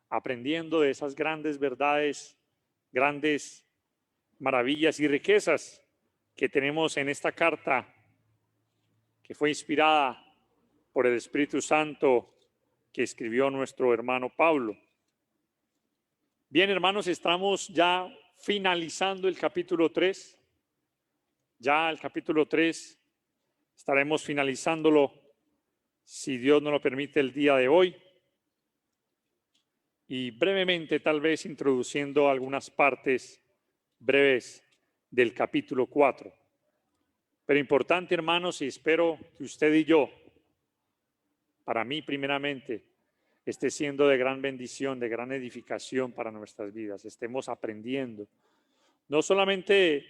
aprendiendo de esas grandes verdades, grandes maravillas y riquezas que tenemos en esta carta que fue inspirada por el Espíritu Santo que escribió nuestro hermano Pablo. Bien, hermanos, estamos ya finalizando el capítulo 3. Ya el capítulo 3 estaremos finalizándolo, si Dios nos lo permite, el día de hoy. Y brevemente, tal vez introduciendo algunas partes breves del capítulo 4. Pero importante, hermanos, y espero que usted y yo, para mí primeramente, esté siendo de gran bendición, de gran edificación para nuestras vidas. Estemos aprendiendo, no solamente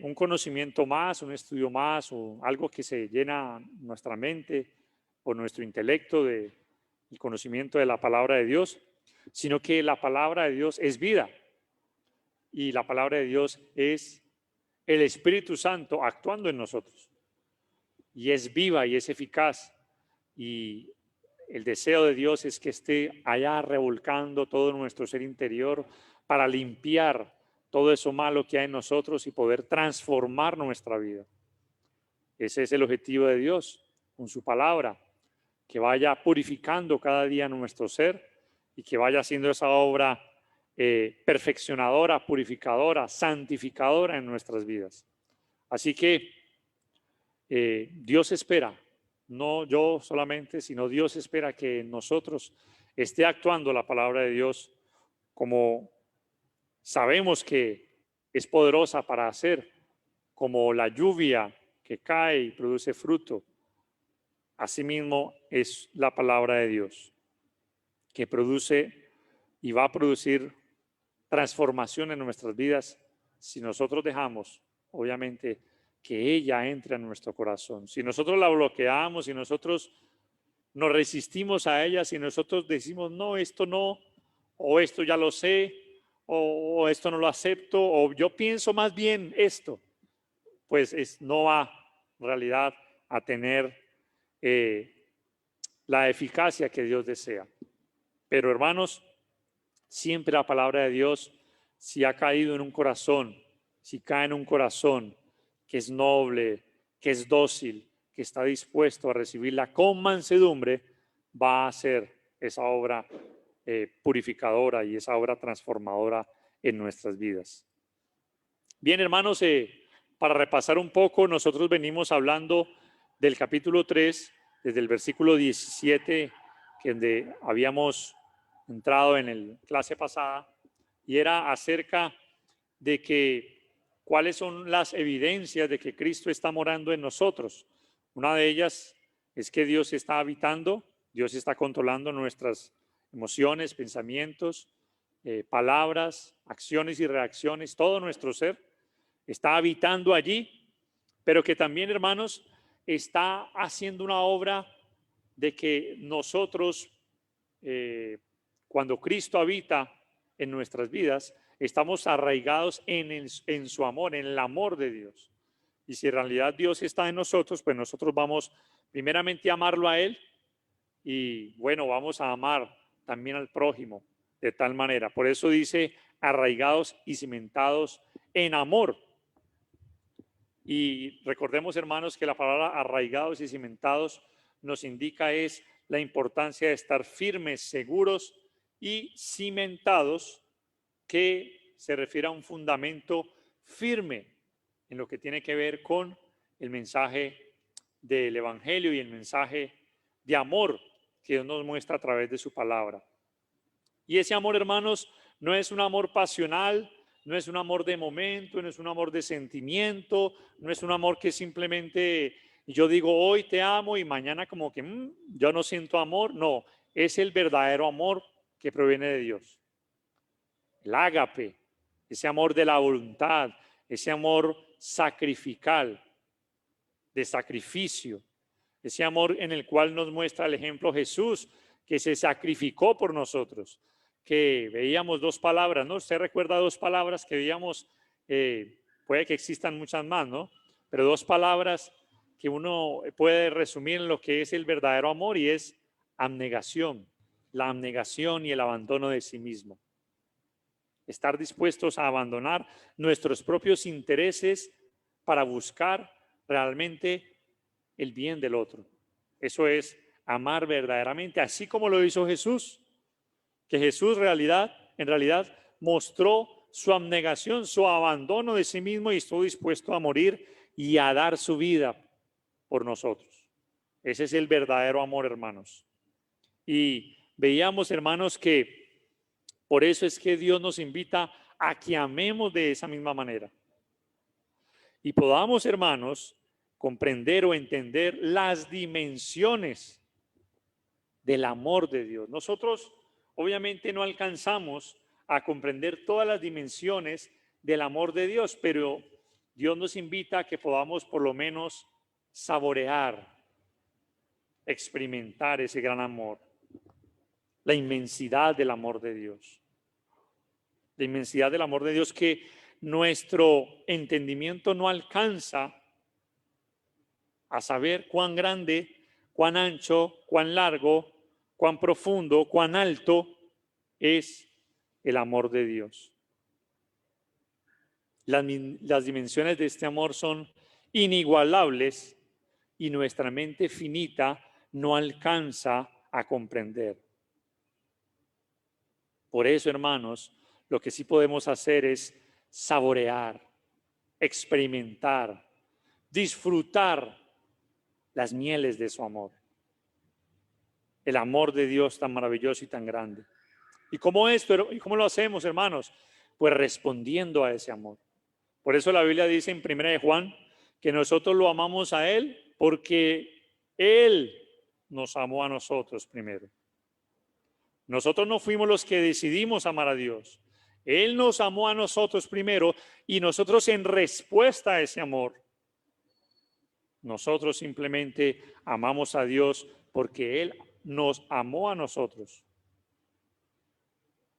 un conocimiento más, un estudio más, o algo que se llena nuestra mente o nuestro intelecto del conocimiento de la palabra de Dios, sino que la palabra de Dios es vida y la palabra de Dios es el Espíritu Santo actuando en nosotros, y es viva y es eficaz, y el deseo de Dios es que esté allá revolcando todo nuestro ser interior para limpiar todo eso malo que hay en nosotros y poder transformar nuestra vida. Ese es el objetivo de Dios con su palabra, que vaya purificando cada día nuestro ser y que vaya haciendo esa obra perfeccionadora, purificadora, santificadora en nuestras vidas. Así que Dios espera, no yo solamente, sino Dios espera que en nosotros esté actuando la palabra de Dios como sabemos que es poderosa para hacer, como la lluvia que cae y produce fruto. Asimismo es la palabra de Dios, que produce y va a producir transformación en nuestras vidas si nosotros dejamos, obviamente, que ella entre en nuestro corazón. Si nosotros la bloqueamos, si nosotros nos resistimos a ella, si nosotros decimos, no, esto no, o esto ya lo sé, o esto no lo acepto, o yo pienso más bien esto, pues no va en realidad a tener la eficacia que Dios desea. Pero hermanos, siempre la palabra de Dios, si ha caído en un corazón, si cae en un corazón que es noble, que es dócil, que está dispuesto a recibirla con mansedumbre, va a hacer esa obra purificadora y esa obra transformadora en nuestras vidas. Bien, hermanos, para repasar un poco, nosotros venimos hablando del capítulo 3, desde el versículo 17, que donde habíamos entrado en la clase pasada, y era acerca de que cuáles son las evidencias de que Cristo está morando en nosotros. Una de ellas es que Dios está habitando, Dios está controlando nuestras emociones, pensamientos, palabras, acciones y reacciones, todo nuestro ser está habitando allí, pero que también, hermanos, está haciendo una obra de que nosotros, cuando Cristo habita en nuestras vidas, estamos arraigados en su amor, en el amor de Dios. Y si en realidad Dios está en nosotros, pues nosotros vamos primeramente a amarlo a Él y bueno, vamos a amar también al prójimo de tal manera. Por eso dice arraigados y cimentados en amor. Y recordemos, hermanos, que la palabra arraigados y cimentados nos indica es la importancia de estar firmes, seguros y cimentados, que se refiere a un fundamento firme en lo que tiene que ver con el mensaje del Evangelio y el mensaje de amor que Dios nos muestra a través de su palabra. Y ese amor, hermanos, no es un amor pasional, no es un amor de momento, no es un amor de sentimiento, no es un amor que simplemente yo digo hoy te amo y mañana como que yo no siento amor. No, es el verdadero amor que proviene de Dios. El ágape, ese amor de la voluntad, ese amor sacrificial, de sacrificio, ese amor en el cual nos muestra el ejemplo Jesús, que se sacrificó por nosotros, que veíamos dos palabras, ¿no? Usted recuerda dos palabras que veíamos, puede que existan muchas más, ¿no? Pero dos palabras que uno puede resumir en lo que es el verdadero amor y es abnegación, la abnegación y el abandono de sí mismo. Estar dispuestos a abandonar nuestros propios intereses para buscar realmente el bien del otro. Eso es amar verdaderamente, así como lo hizo Jesús, que Jesús en realidad mostró su abnegación, su abandono de sí mismo y estuvo dispuesto a morir y a dar su vida por nosotros. Ese es el verdadero amor, hermanos. Y veíamos, hermanos, que por eso es que Dios nos invita a que amemos de esa misma manera. Y podamos, hermanos, comprender o entender las dimensiones del amor de Dios. Nosotros obviamente no alcanzamos a comprender todas las dimensiones del amor de Dios, pero Dios nos invita a que podamos por lo menos saborear, experimentar ese gran amor, la inmensidad del amor de Dios. La inmensidad del amor de Dios que nuestro entendimiento no alcanza a saber cuán grande, cuán ancho, cuán largo, cuán profundo, cuán alto es el amor de Dios. Las dimensiones de este amor son inigualables y nuestra mente finita no alcanza a comprender. Por eso, hermanos, lo que sí podemos hacer es saborear, experimentar, disfrutar las mieles de su amor. El amor de Dios tan maravilloso y tan grande. ¿Y cómo lo hacemos, hermanos? Pues respondiendo a ese amor. Por eso la Biblia dice en 1 de Juan que nosotros lo amamos a Él porque Él nos amó a nosotros primero. Nosotros no fuimos los que decidimos amar a Dios. Él nos amó a nosotros primero y nosotros en respuesta a ese amor, nosotros simplemente amamos a Dios porque Él nos amó a nosotros.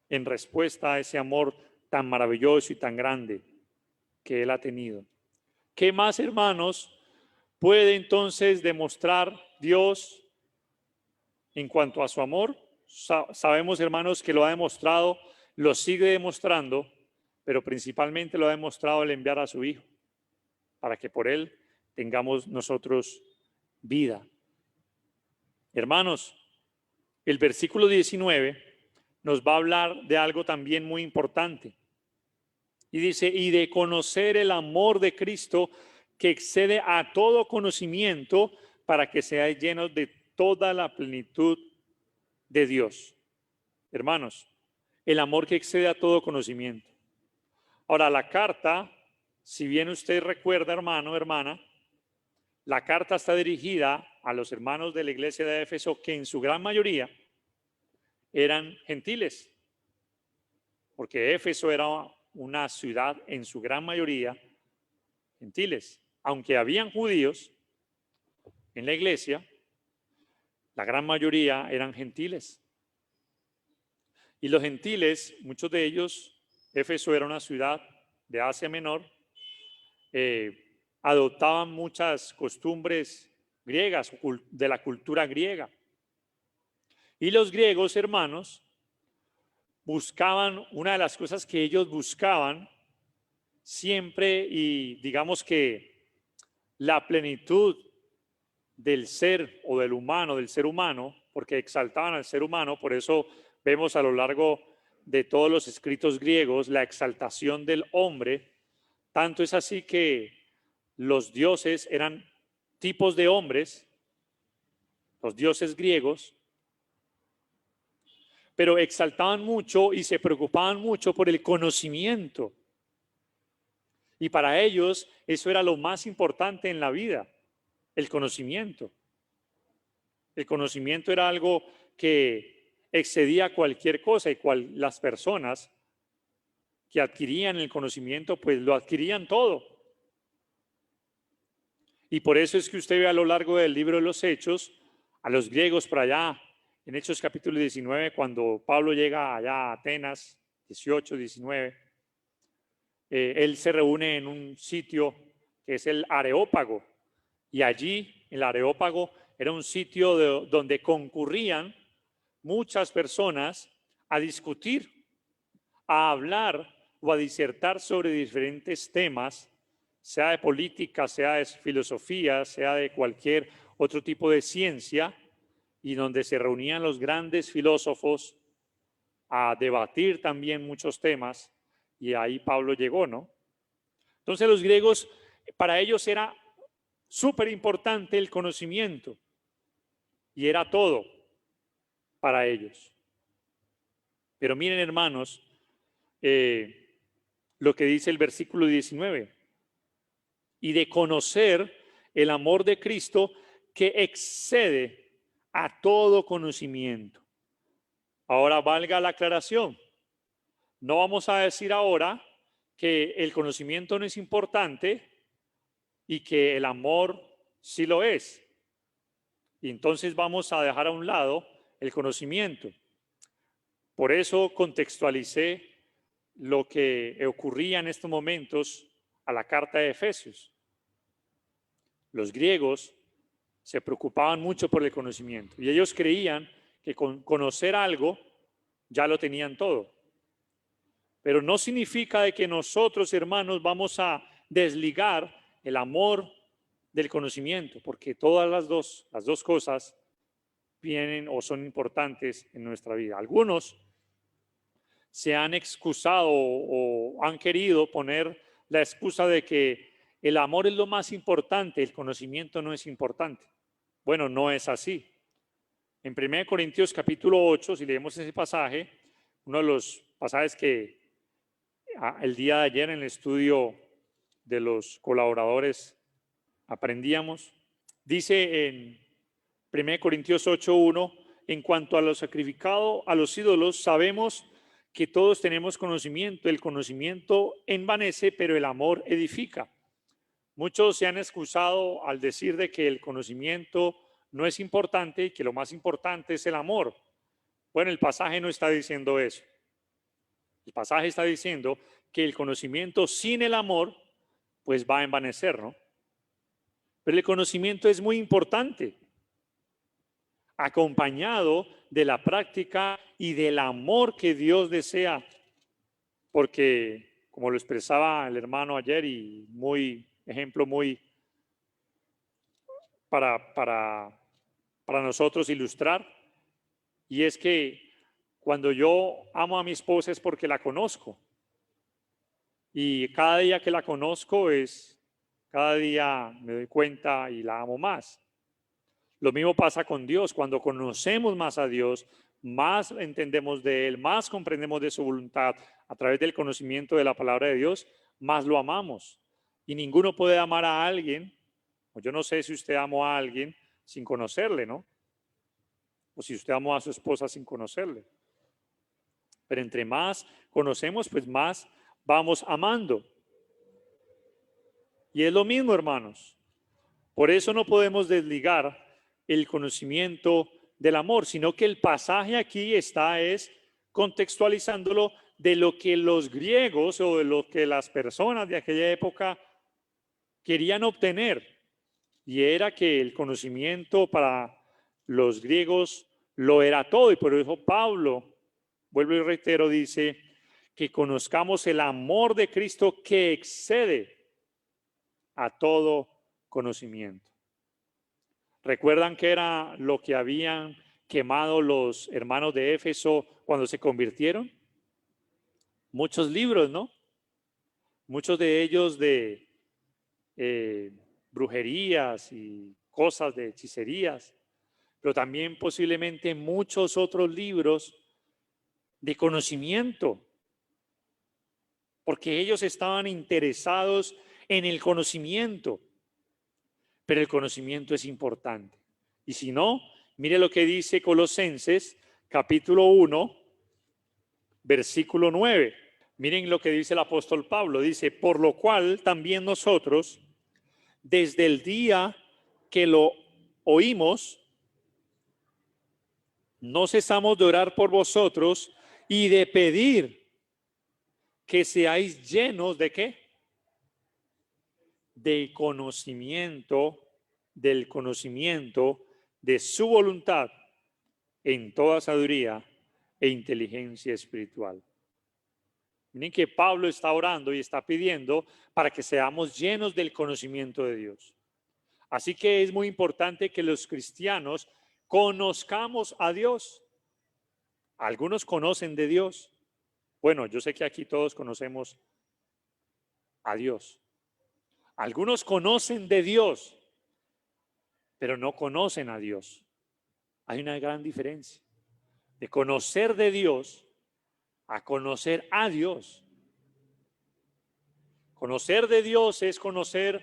En respuesta a ese amor tan maravilloso y tan grande que Él ha tenido. ¿Qué más, hermanos, puede entonces demostrar Dios en cuanto a su amor? Sabemos, hermanos, que lo ha demostrado, lo sigue demostrando, pero principalmente lo ha demostrado al enviar a su Hijo, para que por Él tengamos nosotros vida. Hermanos, el versículo 19 nos va a hablar de algo también muy importante. Y dice, y de conocer el amor de Cristo que excede a todo conocimiento para que seáis llenos de toda la plenitud de Dios. Hermanos, el amor que excede a todo conocimiento. Ahora, la carta, si bien usted recuerda, hermano, hermana, la carta está dirigida a los hermanos de la iglesia de Éfeso, que en su gran mayoría eran gentiles, porque Éfeso era una ciudad en su gran mayoría gentiles. Aunque habían judíos en la iglesia, la gran mayoría eran gentiles. Y los gentiles, muchos de ellos, Éfeso era una ciudad de Asia Menor, adoptaban muchas costumbres griegas, de la cultura griega. Y los griegos, hermanos, buscaban, una de las cosas que ellos buscaban siempre, y digamos que la plenitud del ser o del humano, del ser humano, porque exaltaban al ser humano, por eso vemos a lo largo de todos los escritos griegos la exaltación del hombre. Tanto es así que los dioses eran tipos de hombres, los dioses griegos, pero exaltaban mucho y se preocupaban mucho por el conocimiento. Y para ellos eso era lo más importante en la vida, el conocimiento. El conocimiento era algo que excedía cualquier cosa y las personas que adquirían el conocimiento, pues lo adquirían todo. Y por eso es que usted ve a lo largo del libro de los Hechos, a los griegos por allá, en Hechos capítulo 19, cuando Pablo llega allá a Atenas, 18, 19, él se reúne en un sitio que es el Areópago, y allí el Areópago era un sitio donde concurrían muchas personas a discutir, a hablar o a disertar sobre diferentes temas, sea de política, sea de filosofía, sea de cualquier otro tipo de ciencia, y donde se reunían los grandes filósofos a debatir también muchos temas, y ahí Pablo llegó, ¿no? Entonces los griegos, para ellos era súper importante el conocimiento, y era todo para ellos. Pero miren, hermanos, lo que dice el versículo 19, y de conocer el amor de Cristo que excede a todo conocimiento. Ahora valga la aclaración. No vamos a decir ahora que el conocimiento no es importante y que el amor sí lo es. Y entonces vamos a dejar a un lado el conocimiento. Por eso contextualicé lo que ocurría en estos momentos a la carta de Efesios. Los griegos se preocupaban mucho por el conocimiento y ellos creían que con conocer algo ya lo tenían todo. Pero no significa de que nosotros, hermanos, vamos a desligar el amor del conocimiento, porque todas las dos cosas vienen o son importantes en nuestra vida. Algunos se han excusado o han querido poner la excusa de que el amor es lo más importante, el conocimiento no es importante. Bueno, no es así. En 1 Corintios capítulo 8, si leemos ese pasaje, uno de los pasajes que el día de ayer en el estudio de los colaboradores aprendíamos, dice en 1 Corintios 8:1, en cuanto a lo sacrificado a los ídolos, sabemos que todos tenemos conocimiento, el conocimiento envanece, pero el amor edifica. Muchos se han excusado al decir de que el conocimiento no es importante y que lo más importante es el amor. Bueno, el pasaje no está diciendo eso. El pasaje está diciendo que el conocimiento sin el amor, pues va a envanecer, ¿no? Pero el conocimiento es muy importante, acompañado de la práctica y del amor que Dios desea, porque, como lo expresaba el hermano ayer, y ejemplo muy para nosotros ilustrar, y es que cuando yo amo a mi esposa es porque la conozco, y cada día que la conozco cada día me doy cuenta y la amo más. Lo mismo pasa con Dios. Cuando conocemos más a Dios, más entendemos de Él, más comprendemos de su voluntad a través del conocimiento de la palabra de Dios, más lo amamos. Y ninguno puede amar a alguien, o yo no sé si usted amó a alguien sin conocerle, ¿no? O si usted amó a su esposa sin conocerle. Pero entre más conocemos, pues más vamos amando. Y es lo mismo, hermanos. Por eso no podemos desligar el conocimiento del amor, sino que el pasaje aquí está contextualizándolo de lo que los griegos o de lo que las personas de aquella época querían obtener. Y era que el conocimiento para los griegos lo era todo. Y por eso Pablo, vuelvo y reitero, dice que conozcamos el amor de Cristo que excede a todo conocimiento. ¿Recuerdan qué era lo que habían quemado los hermanos de Éfeso cuando se convirtieron? Muchos libros, ¿no? Muchos de ellos de brujerías y cosas de hechicerías, pero también posiblemente muchos otros libros de conocimiento, porque ellos estaban interesados en el conocimiento. Pero el conocimiento es importante. Y si no, mire lo que dice Colosenses, capítulo 1, versículo 9. Miren lo que dice el apóstol Pablo. Dice, por lo cual también nosotros, desde el día que lo oímos, no cesamos de orar por vosotros y de pedir que seáis llenos de ¿qué? Del conocimiento de su voluntad, en toda sabiduría e inteligencia espiritual. Miren que Pablo está orando y está pidiendo para que seamos llenos del conocimiento de Dios. Así que es muy importante que los cristianos conozcamos a Dios. Algunos conocen de Dios. Bueno, yo sé que aquí todos conocemos a Dios. Algunos conocen de Dios, pero no conocen a Dios. Hay una gran diferencia de conocer de Dios a conocer a Dios. Conocer de Dios es conocer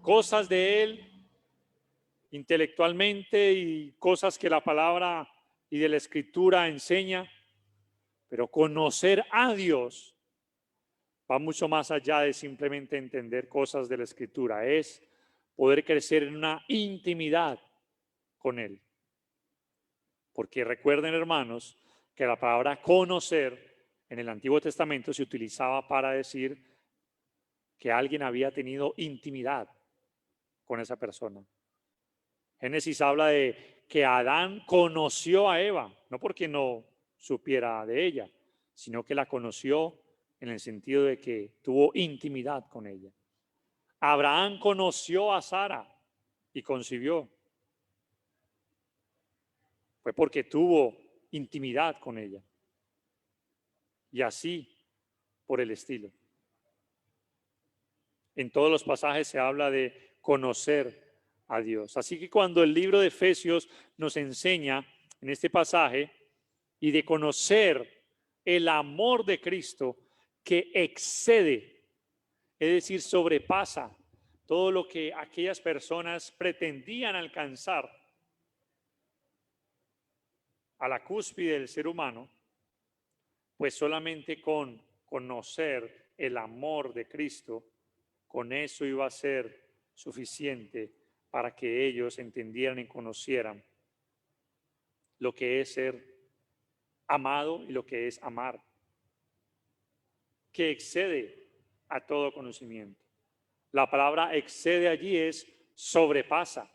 cosas de Él intelectualmente y cosas que la palabra y de la escritura enseña, pero conocer a Dios va mucho más allá de simplemente entender cosas de la escritura, es poder crecer en una intimidad con Él. Porque recuerden, hermanos, que la palabra conocer en el Antiguo Testamento se utilizaba para decir que alguien había tenido intimidad con esa persona. Génesis habla de que Adán conoció a Eva, no porque no supiera de ella, sino que la conoció en el sentido de que tuvo intimidad con ella. Abraham conoció a Sara y concibió. Fue porque tuvo intimidad con ella. Y así por el estilo. En todos los pasajes se habla de conocer a Dios. Así que cuando el libro de Efesios nos enseña en este pasaje y de conocer el amor de Cristo que excede, es decir, sobrepasa todo lo que aquellas personas pretendían alcanzar a la cúspide del ser humano, pues solamente con conocer el amor de Cristo, con eso iba a ser suficiente para que ellos entendieran y conocieran lo que es ser amado y lo que es amar, que excede a todo conocimiento. La palabra excede allí es sobrepasa.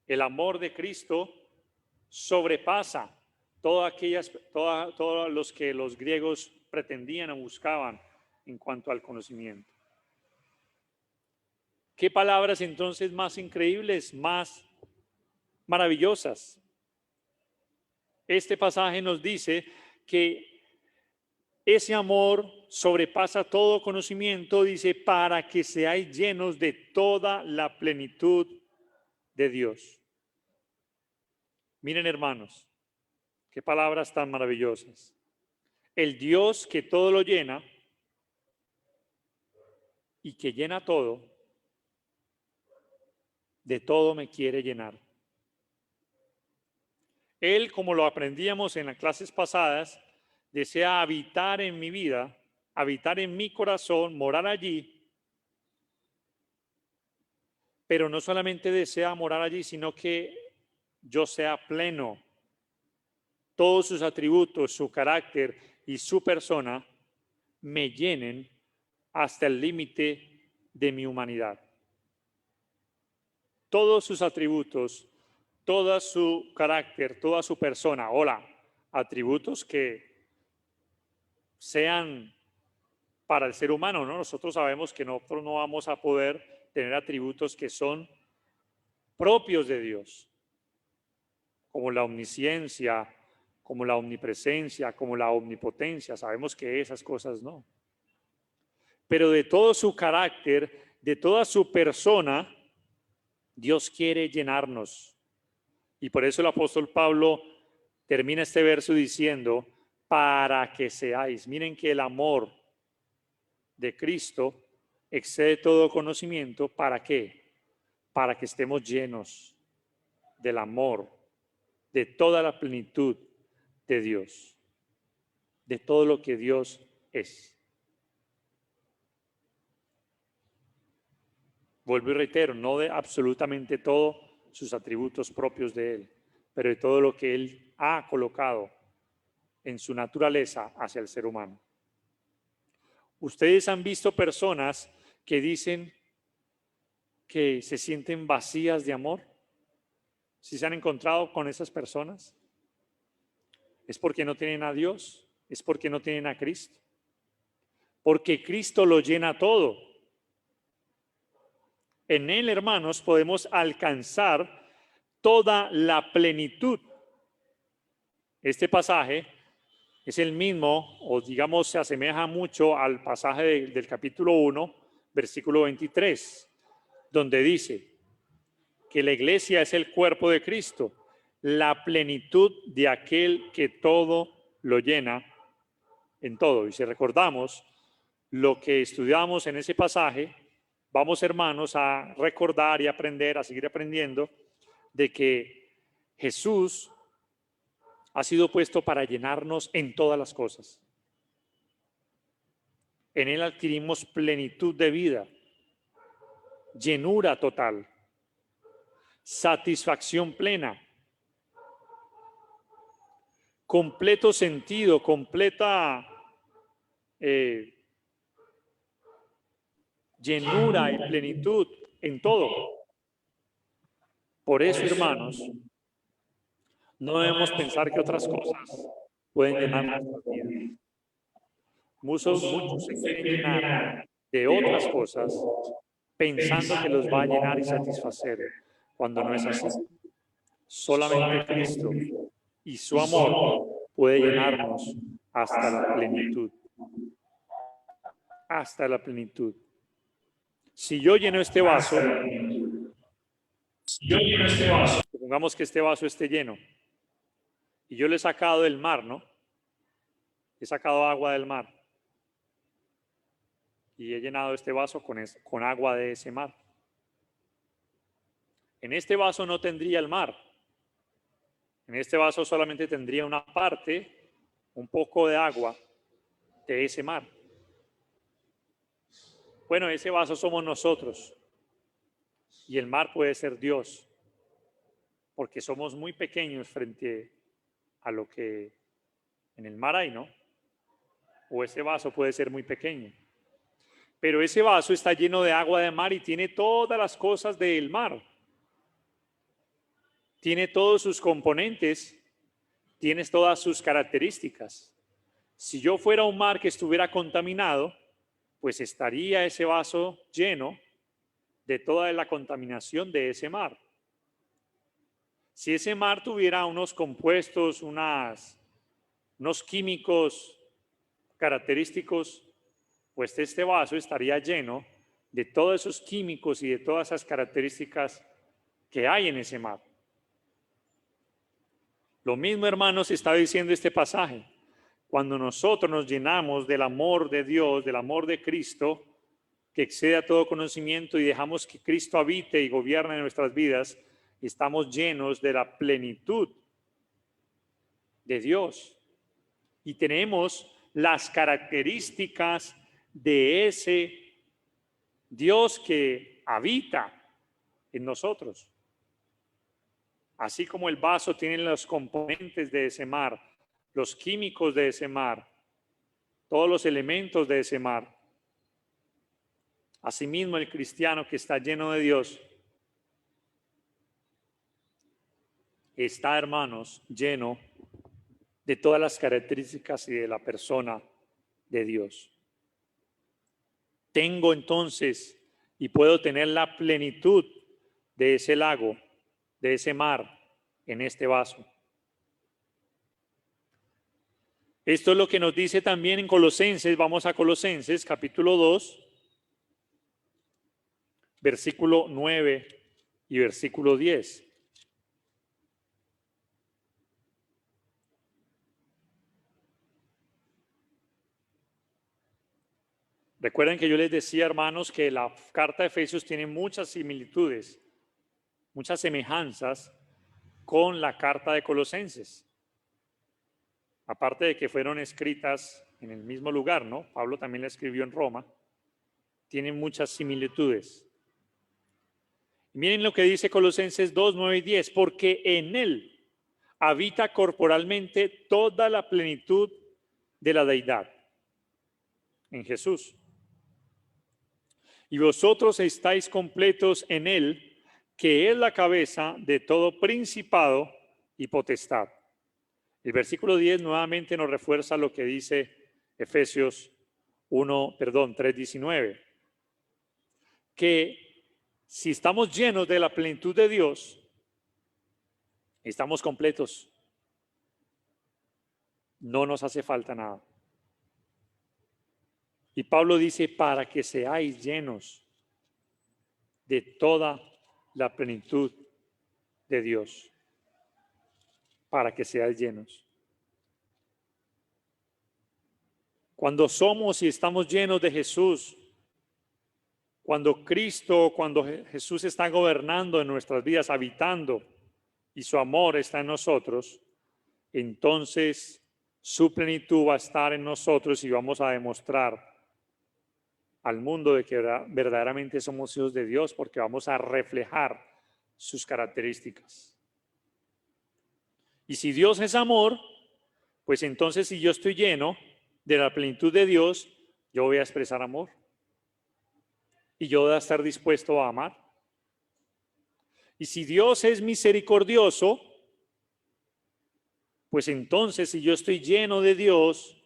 El amor de Cristo sobrepasa todos los que los griegos pretendían o buscaban en cuanto al conocimiento. ¿Qué palabras entonces más increíbles, más maravillosas? Este pasaje nos dice que ese amor sobrepasa todo conocimiento, dice, para que seáis llenos de toda la plenitud de Dios. Miren, hermanos, qué palabras tan maravillosas. El Dios que todo lo llena y que llena todo, de todo me quiere llenar. Él, como lo aprendíamos en las clases pasadas, desea habitar en mi vida, habitar en mi corazón, morar allí, pero no solamente desea morar allí, sino que yo sea pleno. Todos sus atributos, su carácter y su persona me llenen hasta el límite de mi humanidad. Todos sus atributos, todo su carácter, toda su persona, atributos que sean para el ser humano, ¿no? Nosotros sabemos que nosotros no vamos a poder tener atributos que son propios de Dios, como la omnisciencia, como la omnipresencia, como la omnipotencia. Sabemos que esas cosas no. Pero de todo su carácter, de toda su persona, Dios quiere llenarnos. Y por eso el apóstol Pablo termina este verso diciendo, para que seáis. Miren que el amor de Cristo excede todo conocimiento. ¿Para qué? Para que estemos llenos del amor, de toda la plenitud de Dios, de todo lo que Dios es. Vuelvo y reitero, no de absolutamente todos sus atributos propios de Él, pero de todo lo que Él ha colocado en su naturaleza hacia el ser humano. Ustedes han visto personas que dicen que se sienten vacías de amor. ¿Sí se han encontrado con esas personas? ¿Es porque no tienen a Dios? ¿Es porque no tienen a Cristo? Porque Cristo lo llena todo. En Él, hermanos, podemos alcanzar toda la plenitud. Este pasaje es el mismo, o digamos, se asemeja mucho al pasaje del capítulo 1, versículo 23, donde dice que la iglesia es el cuerpo de Cristo, la plenitud de aquel que todo lo llena en todo. Y si recordamos lo que estudiamos en ese pasaje, vamos, hermanos, a recordar y aprender, a seguir aprendiendo de que Jesús ha sido puesto para llenarnos en todas las cosas. En Él adquirimos plenitud de vida, llenura total, satisfacción plena, completo sentido, completa llenura y plenitud en todo. Por eso, hermanos, no debemos pensar que otras cosas pueden llenar nuestras vidas. Muchos se quieren llenar de otras cosas pensando que los va a llenar y satisfacer, cuando no es así. Solamente Cristo y su amor puede llenarnos hasta la plenitud. Hasta la plenitud. Si yo lleno este vaso, supongamos que este vaso esté lleno, y yo le he sacado del mar, ¿no? He sacado agua del mar. Y he llenado este vaso con agua de ese mar. En este vaso no tendría el mar. En este vaso solamente tendría una parte, un poco de agua de ese mar. Bueno, ese vaso somos nosotros. Y el mar puede ser Dios. Porque somos muy pequeños frente a lo que en el mar hay, ¿no? O ese vaso puede ser muy pequeño. Pero ese vaso está lleno de agua de mar y tiene todas las cosas del mar. Tiene todos sus componentes, tiene todas sus características. Si yo fuera un mar que estuviera contaminado, pues estaría ese vaso lleno de toda la contaminación de ese mar. Si ese mar tuviera unos compuestos, unos químicos característicos, pues este vaso estaría lleno de todos esos químicos y de todas esas características que hay en ese mar. Lo mismo, hermanos, está diciendo este pasaje. Cuando nosotros nos llenamos del amor de Dios, del amor de Cristo, que excede a todo conocimiento, y dejamos que Cristo habite y gobierne en nuestras vidas, estamos llenos de la plenitud de Dios. Y tenemos las características de ese Dios que habita en nosotros. Así como el vaso tiene los componentes de ese mar, los químicos de ese mar, todos los elementos de ese mar. Asimismo, el cristiano que está lleno de Dios está, hermanos, lleno de todas las características y de la persona de Dios. Tengo entonces y puedo tener la plenitud de ese lago, de ese mar, en este vaso. Esto es lo que nos dice también en Colosenses. Vamos a Colosenses, capítulo 2, versículo 9 y versículo 10. Recuerden que yo les decía, hermanos, que la carta de Efesios tiene muchas similitudes, muchas semejanzas con la carta de Colosenses. Aparte de que fueron escritas en el mismo lugar, ¿no? Pablo también la escribió en Roma. Tienen muchas similitudes. Y miren lo que dice Colosenses 2, 9 y 10. Porque en él habita corporalmente toda la plenitud de la deidad. En Jesús. Y vosotros estáis completos en él, que es la cabeza de todo principado y potestad. El versículo 10 nuevamente nos refuerza lo que dice Efesios 3:19, que si estamos llenos de la plenitud de Dios, estamos completos, no nos hace falta nada. Y Pablo dice, para que seáis llenos de toda la plenitud de Dios, para que seáis llenos. Cuando somos y estamos llenos de Jesús, cuando Jesús está gobernando en nuestras vidas, habitando, y su amor está en nosotros, entonces su plenitud va a estar en nosotros y vamos a demostrar al mundo de que verdaderamente somos hijos de Dios, porque vamos a reflejar sus características. Y si Dios es amor, pues entonces si yo estoy lleno de la plenitud de Dios, yo voy a expresar amor. Y yo voy a estar dispuesto a amar. Y si Dios es misericordioso, pues entonces si yo estoy lleno de Dios,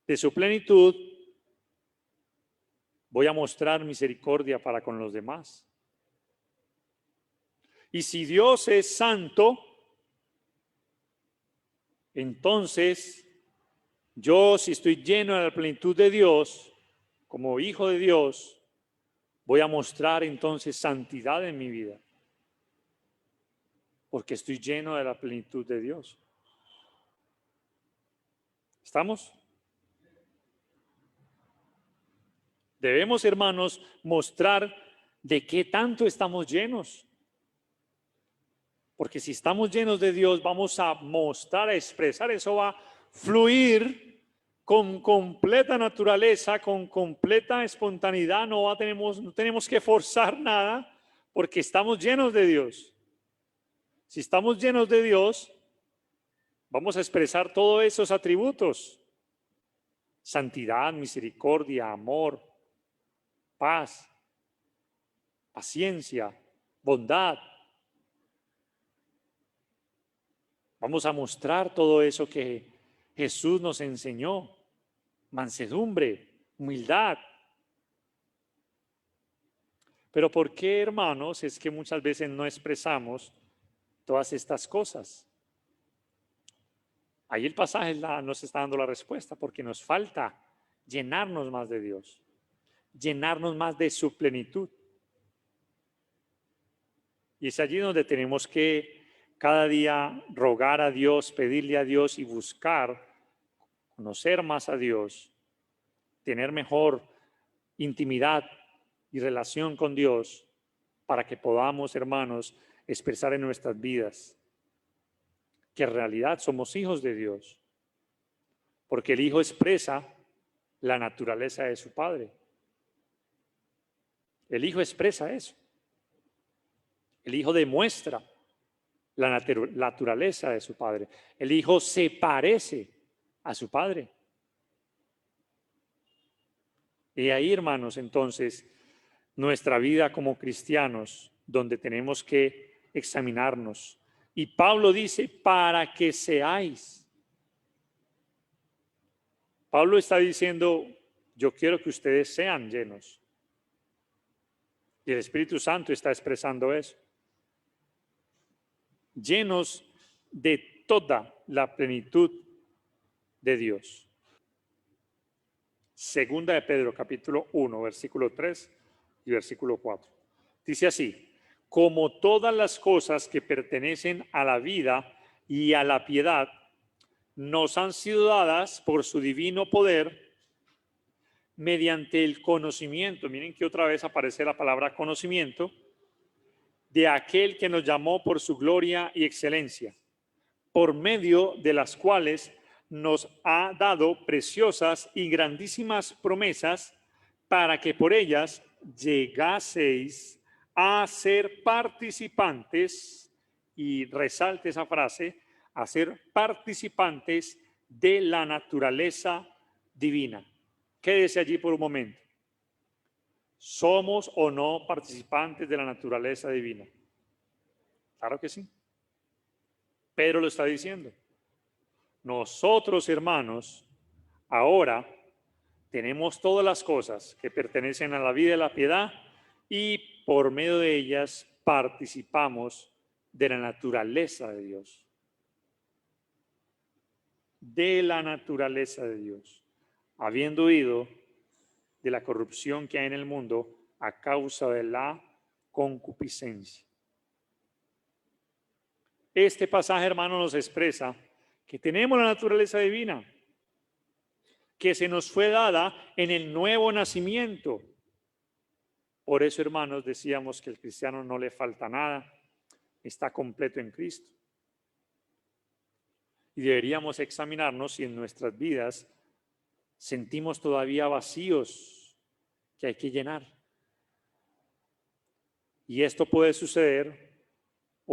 de su plenitud, voy a mostrar misericordia para con los demás. Y si Dios es santo, entonces yo, si estoy lleno de la plenitud de Dios, como hijo de Dios, voy a mostrar entonces santidad en mi vida, porque estoy lleno de la plenitud de Dios. ¿Estamos? Debemos, hermanos, mostrar de qué tanto estamos llenos. Porque si estamos llenos de Dios, vamos a mostrar, a expresar, eso va a fluir con completa naturaleza, con completa espontaneidad, no tenemos que forzar nada, porque estamos llenos de Dios. Si estamos llenos de Dios, vamos a expresar todos esos atributos: santidad, misericordia, amor, paz, paciencia, bondad. Vamos a mostrar todo eso que Jesús nos enseñó: mansedumbre, humildad. Pero ¿por qué, hermanos, es que muchas veces no expresamos todas estas cosas? Ahí el pasaje nos está dando la respuesta, porque nos falta llenarnos más de Dios, llenarnos más de su plenitud. Y es allí donde tenemos que cada día rogar a Dios, pedirle a Dios y buscar conocer más a Dios, tener mejor intimidad y relación con Dios, para que podamos, hermanos, expresar en nuestras vidas que en realidad somos hijos de Dios, porque el Hijo expresa la naturaleza de su Padre. El Hijo expresa eso. El Hijo demuestra la naturaleza de su Padre. El Hijo se parece a su Padre. Y ahí, hermanos, entonces, nuestra vida como cristianos, donde tenemos que examinarnos. Y Pablo dice, para que seáis. Pablo está diciendo, yo quiero que ustedes sean llenos. Y el Espíritu Santo está expresando eso. Llenos de toda la plenitud de Dios. Segunda de Pedro, capítulo 1, versículo 3 y versículo 4. Dice así, como todas las cosas que pertenecen a la vida y a la piedad nos han sido dadas por su divino poder mediante el conocimiento. Miren que otra vez aparece la palabra conocimiento, de aquel que nos llamó por su gloria y excelencia, por medio de las cuales nos ha dado preciosas y grandísimas promesas, para que por ellas llegaseis a ser participantes, y resalte esa frase, a ser participantes de la naturaleza divina. Quédese allí por un momento. ¿Somos o no participantes de la naturaleza divina? Claro que sí. Pedro lo está diciendo. Nosotros, hermanos, ahora tenemos todas las cosas que pertenecen a la vida y la piedad y por medio de ellas participamos de la naturaleza de Dios. De la naturaleza de Dios, habiendo huido de la corrupción que hay en el mundo a causa de la concupiscencia. Este pasaje, hermano, nos expresa que tenemos la naturaleza divina, que se nos fue dada en el nuevo nacimiento. Por eso, hermanos, decíamos que al cristiano no le falta nada, está completo en Cristo. Y deberíamos examinarnos si en nuestras vidas sentimos todavía vacíos que hay que llenar. Y esto puede suceder,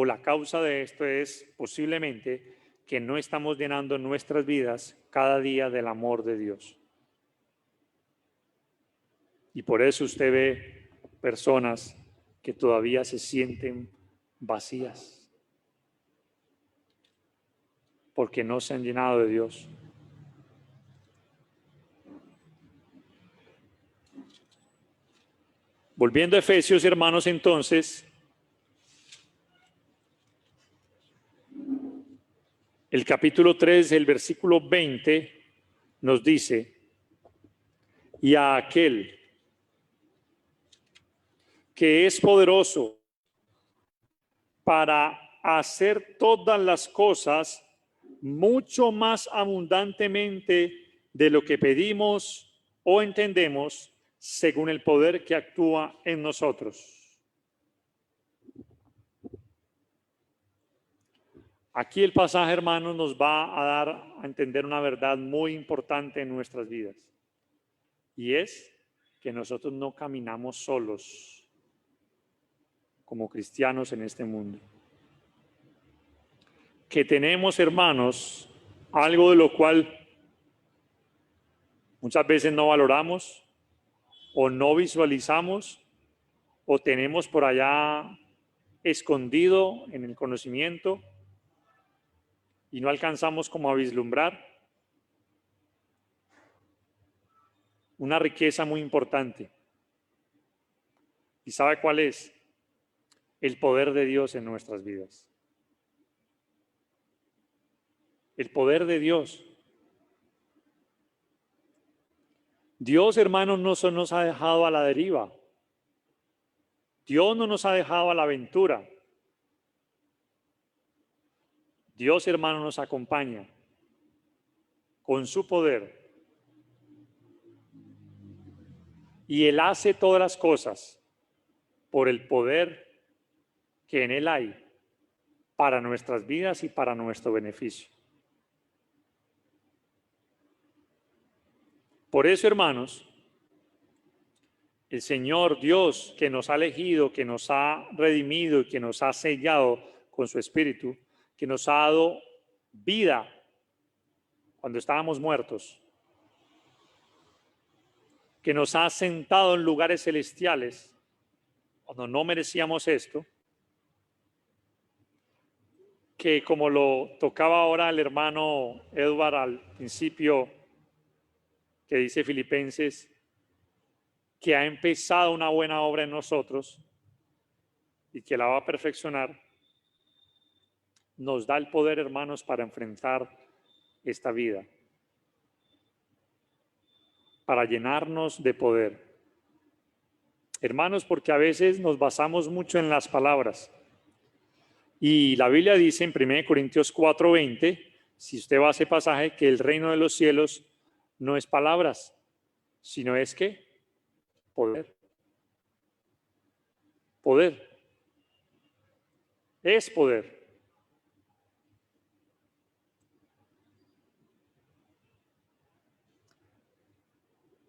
o la causa de esto es posiblemente que no estamos llenando nuestras vidas cada día del amor de Dios. Y por eso usted ve personas que todavía se sienten vacías, porque no se han llenado de Dios. Volviendo a Efesios, hermanos, entonces, el capítulo 3, el versículo 20, nos dice, y a aquel que es poderoso para hacer todas las cosas mucho más abundantemente de lo que pedimos o entendemos, según el poder que actúa en nosotros. Aquí el pasaje, hermanos, nos va a dar a entender una verdad muy importante en nuestras vidas. Y es que nosotros no caminamos solos como cristianos en este mundo. Que tenemos, hermanos, algo de lo cual muchas veces no valoramos o no visualizamos o tenemos por allá escondido en el conocimiento y no alcanzamos como a vislumbrar. Una riqueza muy importante. ¿Y sabe cuál es? El poder de Dios en nuestras vidas. El poder de Dios. Dios, hermanos, no nos ha dejado a la deriva. Dios no nos ha dejado a la aventura. Dios, hermano, nos acompaña con su poder. Y Él hace todas las cosas por el poder que en Él hay para nuestras vidas y para nuestro beneficio. Por eso, hermanos, el Señor Dios que nos ha elegido, que nos ha redimido y que nos ha sellado con su Espíritu, que nos ha dado vida cuando estábamos muertos, que nos ha sentado en lugares celestiales cuando no merecíamos esto, que como lo tocaba ahora el hermano Edward al principio, que dice Filipenses, que ha empezado una buena obra en nosotros y que la va a perfeccionar, nos da el poder, hermanos, para enfrentar esta vida, para llenarnos de poder. Hermanos, porque a veces nos basamos mucho en las palabras. Y la Biblia dice en 1 Corintios 4:20, si usted va a ese pasaje, que el reino de los cielos no es palabras, sino es ¿qué? Poder. Poder. Es poder.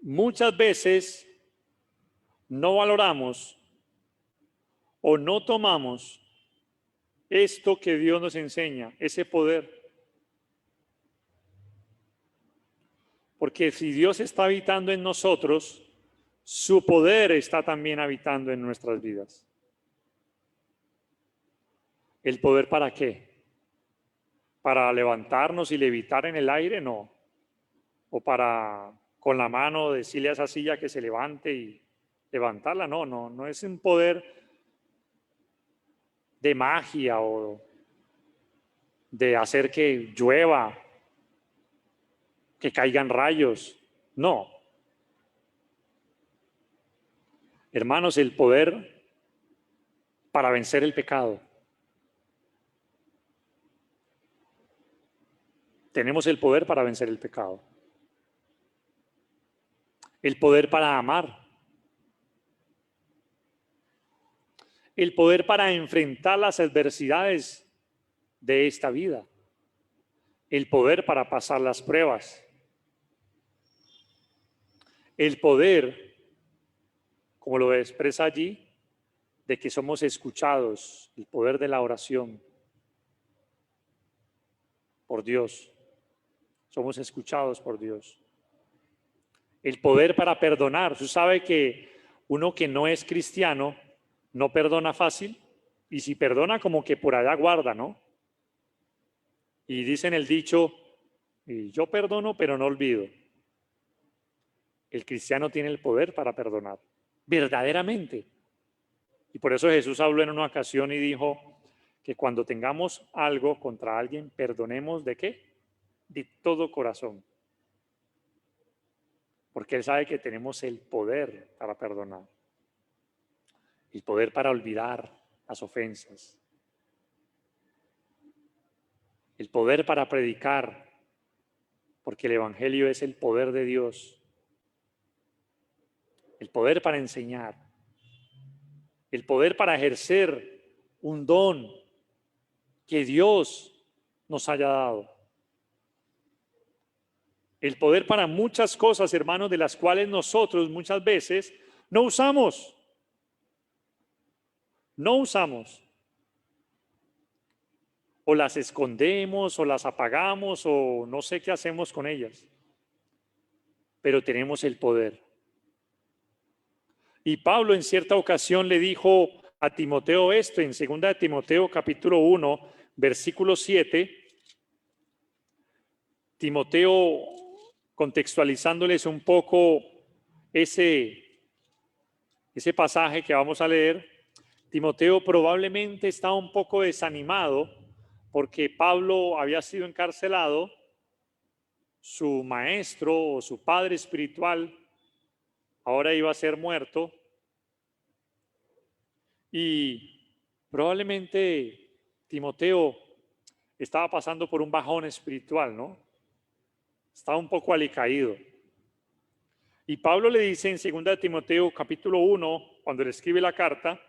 Muchas veces no valoramos o no tomamos esto que Dios nos enseña, ese poder. Porque si Dios está habitando en nosotros, su poder está también habitando en nuestras vidas. ¿El poder para qué? ¿Para levantarnos y levitar en el aire? No. ¿O para con la mano decirle a esa silla que se levante y levantarla? No, no, no es un poder de magia o de hacer que llueva, que caigan rayos. No. Hermanos, el poder para vencer el pecado. Tenemos el poder para vencer el pecado. El poder para amar. El poder para enfrentar las adversidades de esta vida. El poder para pasar las pruebas. El poder, como lo expresa allí, de que somos escuchados, el poder de la oración por Dios. Somos escuchados por Dios. El poder para perdonar. Usted sabe que uno que no es cristiano no perdona fácil, y si perdona como que por allá guarda, ¿no? Y dicen el dicho, yo perdono pero no olvido. El cristiano tiene el poder para perdonar, verdaderamente. Y por eso Jesús habló en una ocasión y dijo que cuando tengamos algo contra alguien, perdonemos ¿de qué? De todo corazón. Porque Él sabe que tenemos el poder para perdonar. El poder para olvidar las ofensas. El poder para predicar, porque el Evangelio es el poder de Dios. El poder para enseñar. El poder para ejercer un don que Dios nos haya dado. El poder para muchas cosas, hermanos, de las cuales nosotros muchas veces no usamos. No usamos. O las escondemos, o las apagamos, o no sé qué hacemos con ellas. Pero tenemos el poder. Y Pablo en cierta ocasión le dijo a Timoteo esto, en 2 Timoteo capítulo 1, versículo 7, Timoteo contextualizándoles un poco ese pasaje que vamos a leer, Timoteo probablemente estaba un poco desanimado porque Pablo había sido encarcelado, su maestro o su padre espiritual ahora iba a ser muerto y probablemente Timoteo estaba pasando por un bajón espiritual, ¿no? Estaba un poco alicaído. Y Pablo le dice en 2 Timoteo capítulo 1, cuando le escribe la carta,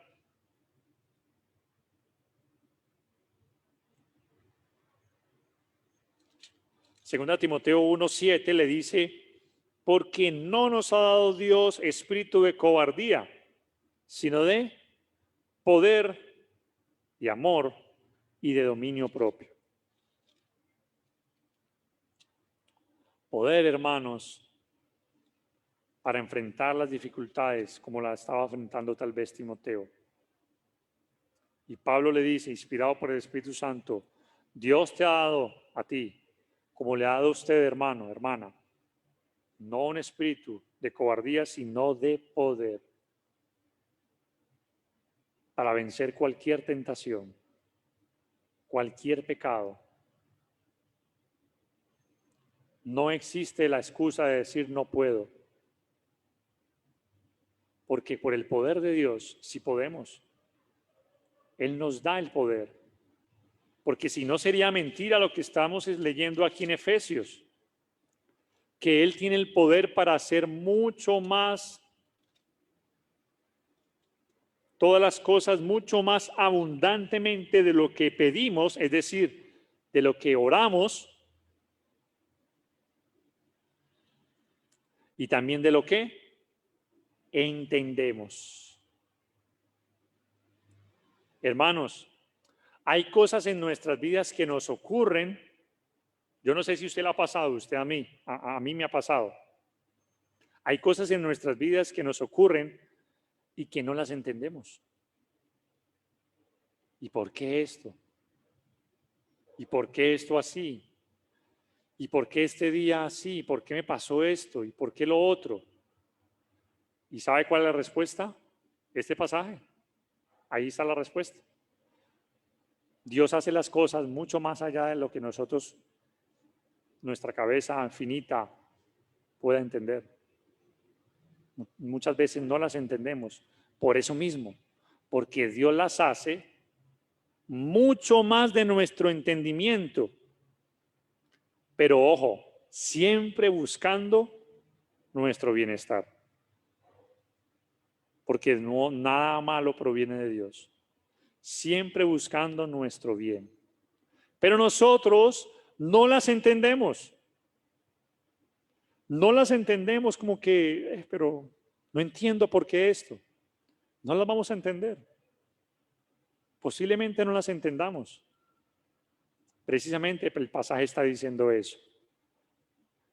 segunda Timoteo 1:7 le dice, porque no nos ha dado Dios espíritu de cobardía, sino de poder y amor y de dominio propio. Poder, hermanos, para enfrentar las dificultades como la estaba enfrentando tal vez Timoteo. Y Pablo le dice, inspirado por el Espíritu Santo, Dios te ha dado a ti, como le ha dado a usted, hermano, hermana, no un espíritu de cobardía, sino de poder, para vencer cualquier tentación, cualquier pecado. No existe la excusa de decir no puedo, porque por el poder de Dios sí podemos. Él nos da el poder, porque si no sería mentira lo que estamos leyendo aquí en Efesios, que Él tiene el poder para hacer mucho más, todas las cosas mucho más abundantemente de lo que pedimos, es decir, de lo que oramos y también de lo que entendemos. Hermanos, hay cosas en nuestras vidas que nos ocurren. Yo no sé si usted le ha pasado, usted a mí me ha pasado. Hay cosas en nuestras vidas que nos ocurren y que no las entendemos. ¿Y por qué esto? ¿Y por qué esto así? ¿Y por qué este día así? ¿Por qué me pasó esto? ¿Y por qué lo otro? ¿Y sabe cuál es la respuesta? Este pasaje. Ahí está la respuesta. Dios hace las cosas mucho más allá de lo que nosotros, nuestra cabeza finita, pueda entender. Muchas veces no las entendemos. Por eso mismo, porque Dios las hace mucho más de nuestro entendimiento. Pero ojo, siempre buscando nuestro bienestar. Porque no, nada malo proviene de Dios. Siempre buscando nuestro bien. Pero nosotros no las entendemos. No las entendemos como que, pero no entiendo por qué esto. No las vamos a entender. Posiblemente no las entendamos. Precisamente el pasaje está diciendo eso.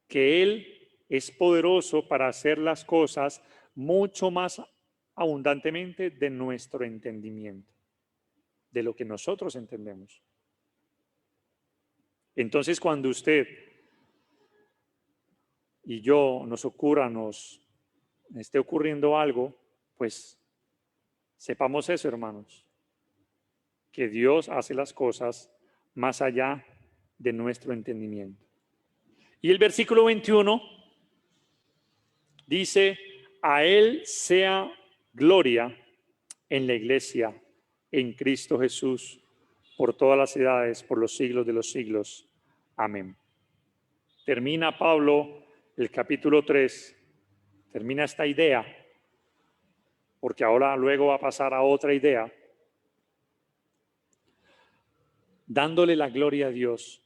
Que Él es poderoso para hacer las cosas mucho más abundantemente de nuestro entendimiento, de lo que nosotros entendemos. Entonces, cuando usted y yo nos esté ocurriendo algo, pues sepamos eso, hermanos, que Dios hace las cosas más allá de nuestro entendimiento. Y el versículo 21 dice, a Él sea gloria en la iglesia, en Cristo Jesús, por todas las edades, por los siglos de los siglos. Amén. Termina Pablo el capítulo 3, termina esta idea, porque ahora luego va a pasar a otra idea, dándole la gloria a Dios.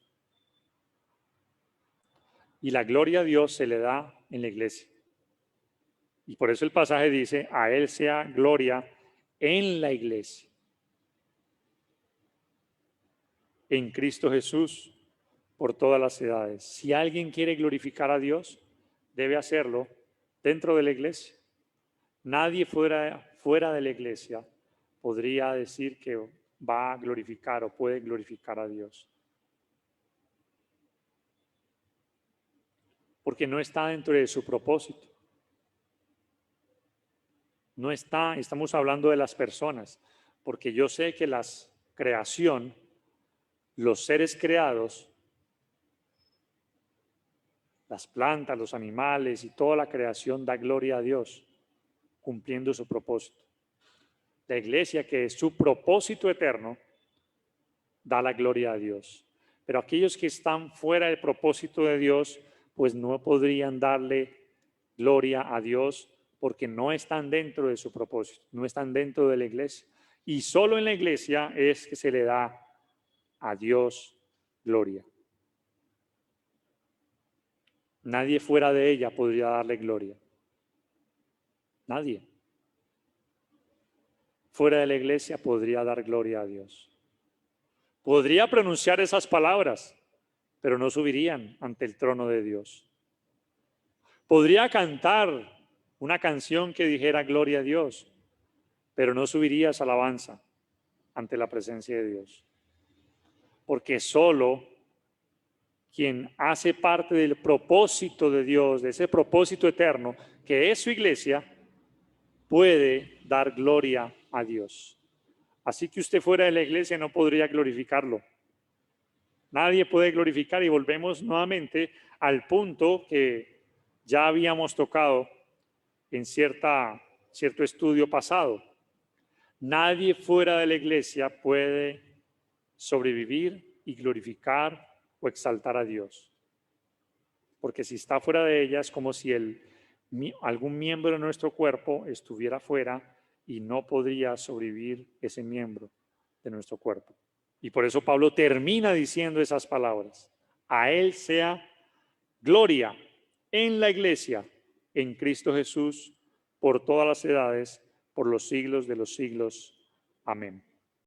Y la gloria a Dios se le da en la iglesia. Y por eso el pasaje dice, a Él sea gloria en la iglesia, en Cristo Jesús, por todas las edades. Si alguien quiere glorificar a Dios, debe hacerlo dentro de la iglesia. Nadie fuera de la iglesia podría decir que va a glorificar o puede glorificar a Dios. Porque no está dentro de su propósito. No está, estamos hablando de las personas, porque yo sé que la creación, los seres creados, las plantas, los animales y toda la creación da gloria a Dios, cumpliendo su propósito. La iglesia, que es su propósito eterno, da la gloria a Dios. Pero aquellos que están fuera del propósito de Dios, pues no podrían darle gloria a Dios porque no están dentro de su propósito, no están dentro de la iglesia. Y solo en la iglesia es que se le da a Dios gloria. Nadie fuera de ella podría darle gloria. Nadie fuera de la iglesia podría dar gloria a Dios. Podría pronunciar esas palabras, pero no subirían ante el trono de Dios. Podría cantar una canción que dijera gloria a Dios, pero no subiría esa alabanza ante la presencia de Dios. Porque solo quien hace parte del propósito de Dios, de ese propósito eterno, que es su iglesia, puede dar gloria a Dios. Así que usted fuera de la iglesia no podría glorificarlo. Nadie puede glorificar, y volvemos nuevamente al punto que ya habíamos tocado en cierto estudio pasado. Nadie fuera de la iglesia puede sobrevivir y glorificar o exaltar a Dios. Porque si está fuera de ella es como si algún miembro de nuestro cuerpo estuviera fuera y no podría sobrevivir ese miembro de nuestro cuerpo. Y por eso Pablo termina diciendo esas palabras. A Él sea gloria en la iglesia, en Cristo Jesús, por todas las edades, por los siglos de los siglos. Amén.